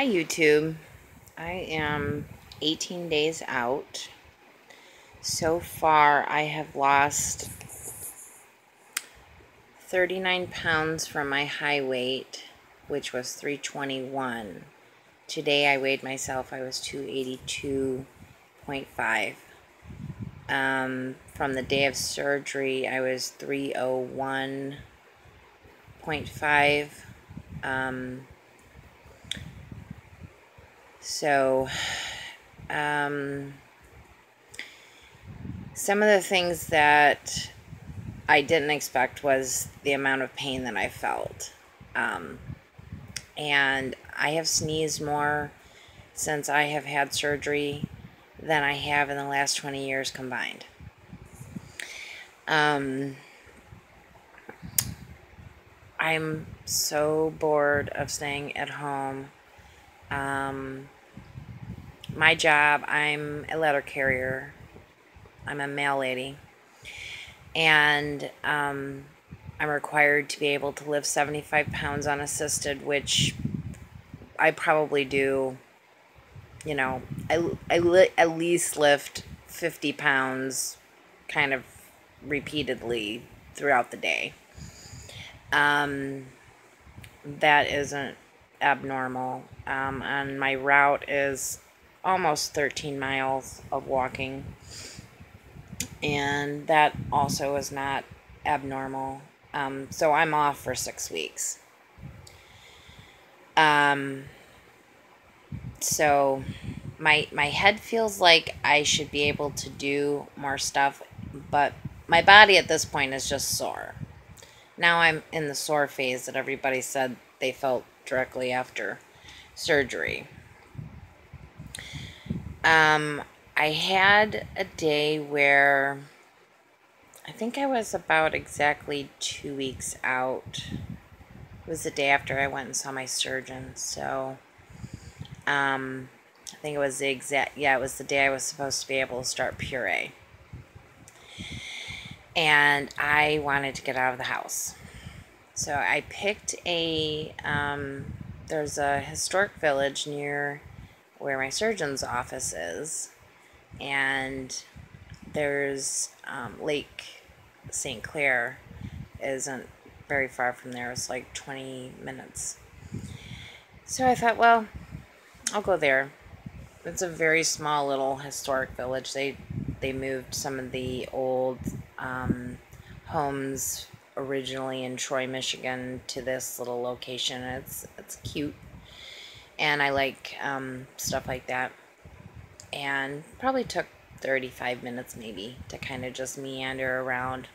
Hi YouTube. I am 18 days out. So far I have lost 39 pounds from my high weight, which was 321. Today I weighed myself, I was 282.5. From the day of surgery I was 301.5. So some of the things that I didn't expect was the amount of pain that I felt. And I have sneezed more since I have had surgery than I have in the last 20 years combined. I'm so bored of staying at home. My job, I'm a letter carrier. I'm a mail lady. And I'm required to be able to lift 75 pounds unassisted, which I probably do, you know, at least lift 50 pounds kind of repeatedly throughout the day. That isn't abnormal. And my route is almost 13 miles of walking. And that also is not abnormal. So I'm off for 6 weeks. So my head feels like I should be able to do more stuff, but my body at this point is just sore. Now I'm in the sore phase that everybody said they felt directly after surgery. I had a day where I think I was about exactly 2 weeks out. It was the day after I went and saw my surgeon. So, I think it was it was the day I was supposed to be able to start puree. And I wanted to get out of the house. So I picked there's a historic village near where my surgeon's office is. And there's Lake St. Clair isn't very far from there. It's like 20 minutes. So I thought, well, I'll go there. It's a very small little historic village. They moved some of the old homes originally in Troy, Michigan to this little location. It's cute. And I like stuff like that. And probably took 35 minutes maybe to kind of just meander around.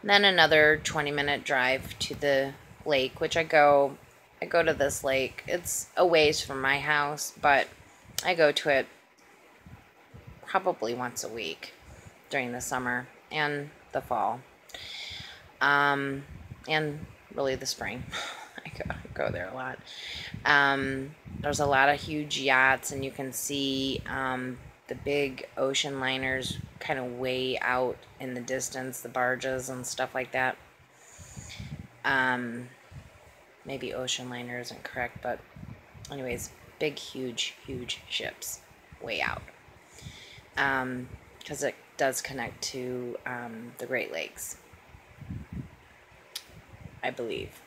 And then another 20-minute drive to the lake, which I go to this lake. It's a ways from my house, but I go to it probably once a week during the summer and the fall. And really the spring. I go there a lot. There's a lot of huge yachts, and you can see the big ocean liners kind of way out in the distance, the barges and stuff like that. Maybe ocean liner isn't correct, but anyways, big, huge ships way out. Because it does connect to the Great Lakes, I believe.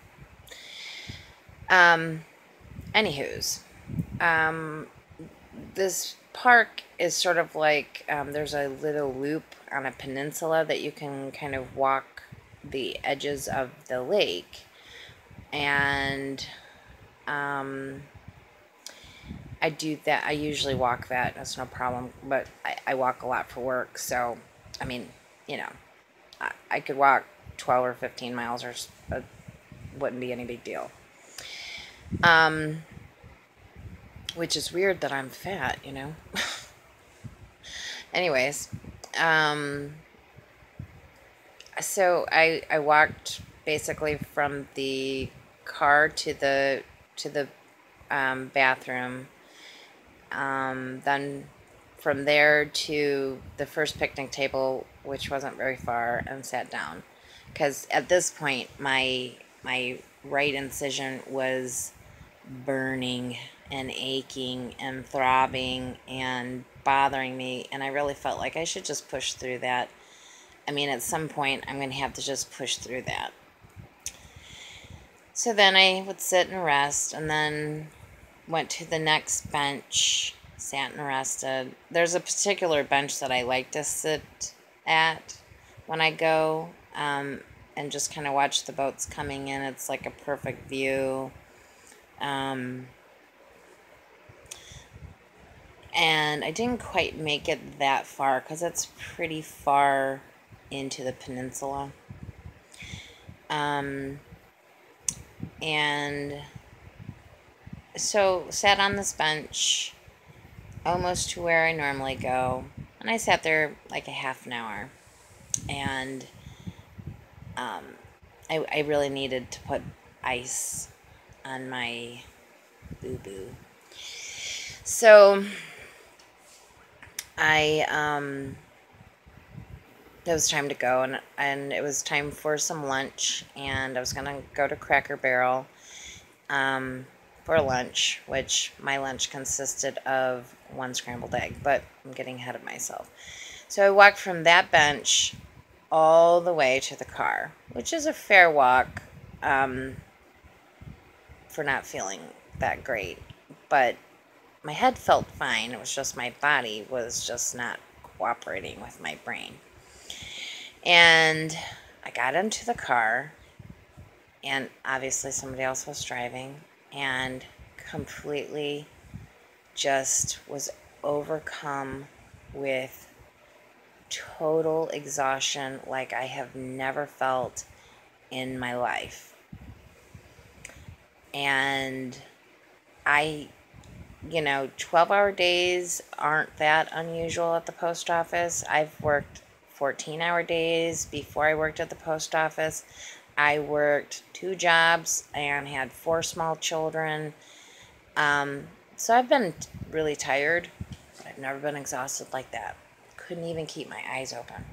Anywho's, this park is sort of like, there's a little loop on a peninsula that you can kind of walk the edges of the lake. And I do that. I usually walk that. That's no problem. But I walk a lot for work. So, I mean, you know, I could walk 12 or 15 miles or it wouldn't be any big deal. Which is weird that I'm fat, you know. Anyways, so I walked basically from the car to the bathroom. Then from there to the first picnic table, which wasn't very far, and sat down. Because at this point, my right incision was burning and aching and throbbing and bothering me, and I really felt like I should just push through that. I mean, at some point, I'm going to have to just push through that. So then I would sit and rest, and then went to the next bench, sat and rested. There's a particular bench that I like to sit at when I go, and just kind of watch the boats coming in. It's like a perfect view. And I didn't quite make it that far because it's pretty far into the peninsula. And so sat on this bench almost to where I normally go, and I sat there like a half an hour, and I really needed to put ice on my boo-boo. So it was time to go, and it was time for some lunch, and I was going to go to Cracker Barrel for lunch, which my lunch consisted of 1 scrambled egg, but I'm getting ahead of myself. So I walked from that bench all the way to the car, which is a fair walk for not feeling that great, but my head felt fine. It was just my body was just not cooperating with my brain. And I got into the car, and obviously somebody else was driving, and completely just was overcome with total exhaustion like I have never felt in my life. And 12-hour days aren't that unusual at the post office. I've worked 14-hour days before I worked at the post office. I worked 2 jobs and had 4 small children. So I've been really tired, but I've never been exhausted like that. Couldn't even keep my eyes open.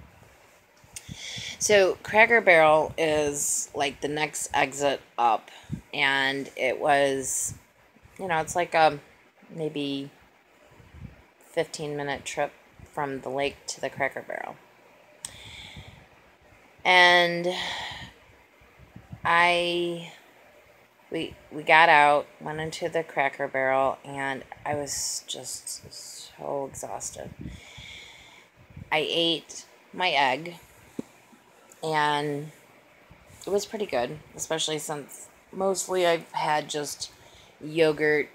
So Cracker Barrel is like the next exit up, and it was, it's like a maybe 15-minute trip from the lake to the Cracker Barrel. And we got out, went into the Cracker Barrel, and I was just so exhausted. I ate my egg, and it was pretty good, especially since mostly I've had just yogurt.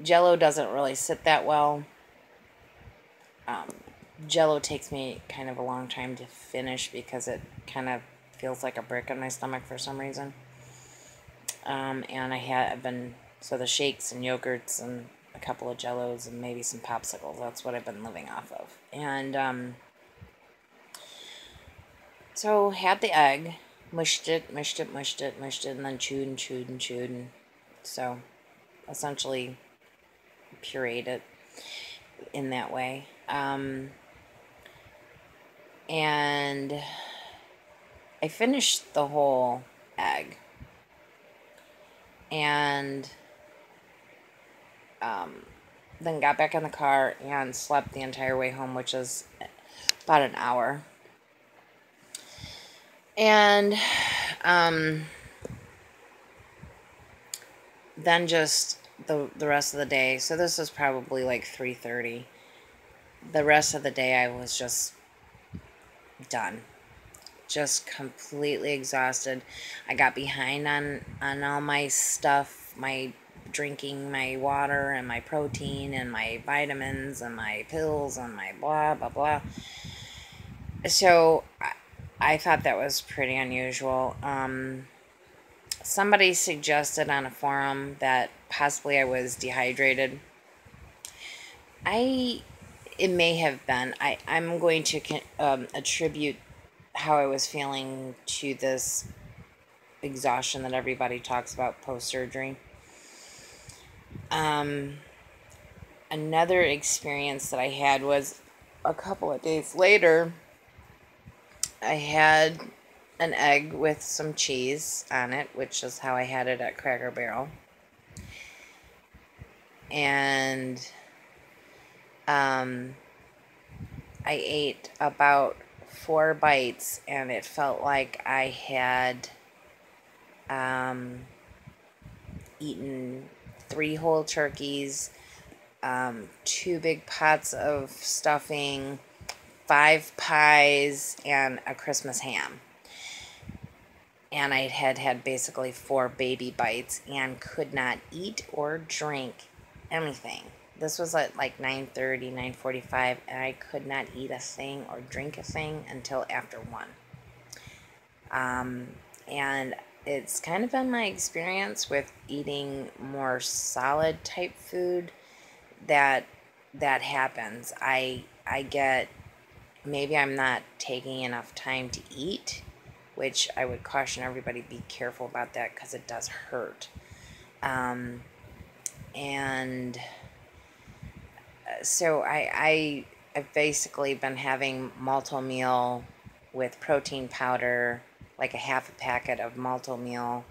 Jell-O doesn't really sit that well. Jell-O takes me kind of a long time to finish because it kind of feels like a brick in my stomach for some reason. And so the shakes and yogurts and a couple of Jell-Os and maybe some popsicles, that's what I've been living off of. And so had the egg, mushed it, and then chewed and chewed and chewed, and so essentially pureed it in that way. And I finished the whole egg, and then got back in the car and slept the entire way home, which is about an hour. And then just the rest of the day, so this was probably like 3:30. The rest of the day I was just done. Just completely exhausted. I got behind on all my stuff, my drinking, my water and my protein and my vitamins and my pills and my blah, blah, blah. So I thought that was pretty unusual. Somebody suggested on a forum that possibly I was dehydrated. It may have been. I'm going to attribute how I was feeling to this exhaustion that everybody talks about post-surgery. Another experience that I had was a couple of days later. I had an egg with some cheese on it, which is how I had it at Cracker Barrel. And I ate about 4 bites, and it felt like I had eaten 3 whole turkeys, 2 big pots of stuffing, 5 pies, and a Christmas ham. And I had basically 4 baby bites and could not eat or drink anything. This was at like 9:30, 9:45, and I could not eat a thing or drink a thing until after 1. And it's kind of been my experience with eating more solid type food that happens. I get, maybe I'm not taking enough time to eat, which I would caution everybody, be careful about that because it does hurt. And so I've basically been having Malto-Meal with protein powder, like a half a packet of Malto-Meal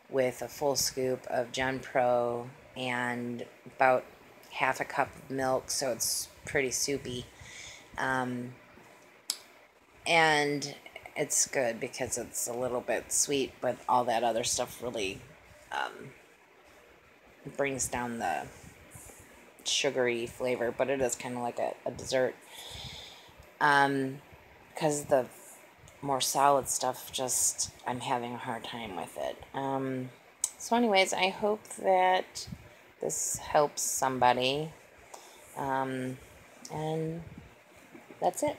with a full scoop of Gen Pro and about half a cup of milk, so it's pretty soupy. And it's good because it's a little bit sweet, but all that other stuff really brings down the sugary flavor, but it is kind of like a dessert. Because the more solid stuff, just, I'm having a hard time with it. So anyways, I hope that this helps somebody. And that's it.